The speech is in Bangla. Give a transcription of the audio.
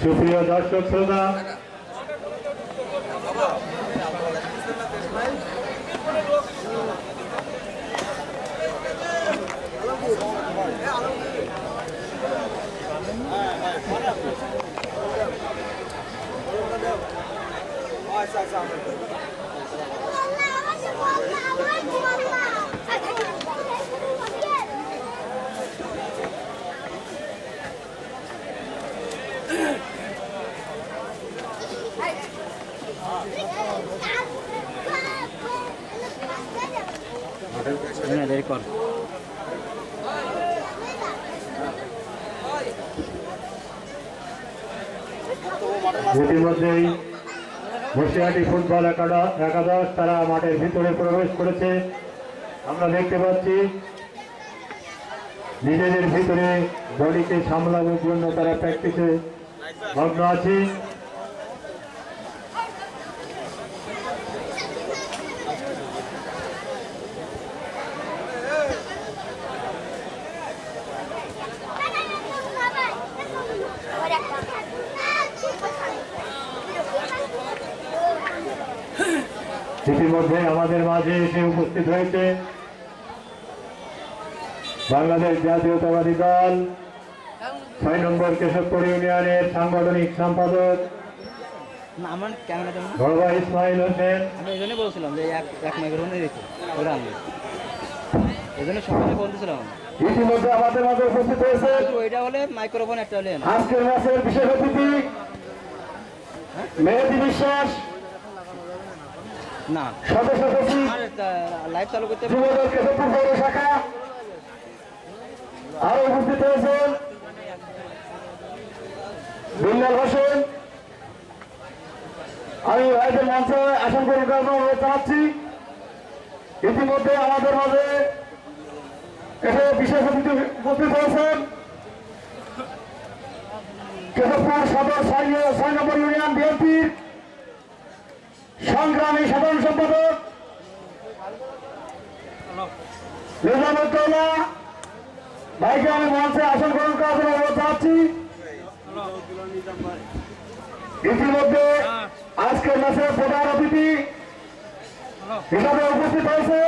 সুপ্রিয় দর্শক শ্রোতা, ইতিমধ্যেই বসিরহাটি ফুটবল একাদশ তারা মাঠের ভিতরে প্রবেশ করেছে। আমরা দেখতে পাচ্ছি নিজেদের ভিতরে বডিকে সামলানোর জন্য তারা প্র্যাকটিসে মগ্ন আছে। ইতিমধ্যে আমাদের মাঝে এসে উপস্থিত হয়েছে বাংলাদেশ জাতীয়তাবাদী দল ৬ নম্বর কেশবপুর ইউনিয়নের সাংগঠনিক সম্পাদক বড় ভাই ইসমাইল হোসেন। আমি এই জন্যই বলছিলাম যে এক মাইক্রোফোনে রেখে ওরা আনবে, এই জন্য সকালে বলতেছিলাম। ইতিমধ্যে আমাদের মাঝে উপস্থিত হয়েছে ওইটা হলে মাইক্রোফোন একটা হলে আজকের ম্যাচের বিশেষ অতিথি মেহেদী বিশ্বাস, না সদস্য সচিব লাইভ চালু করতে যুবদল কেশবপুর পৌর শাখা। আরো উপস্থিত হয়েছেন বিল্লাল হোসেন। আমি ভাইদের মঞ্চে আসন গ্রহণ করার অনুরোধ জানাচ্ছি। ইতিমধ্যে আমাদের মাঝে এসে বিশেষ অতিথি উপস্থিত হয়েছেন কেশবপুর সদর ৬ নম্বর ইউনিয়ন বিএনপির সংগ্রামী সাধারণ সম্পাদক নিজামুদ্দৌলা ভাইকে আমি মঞ্চে আসন গ্রহণ করার জন্য অনুরোধ জানাচ্ছি। ইতিমধ্যে আজকের ম্যাচের প্রধান অতিথি হিসাবে উপস্থিত হয়েছে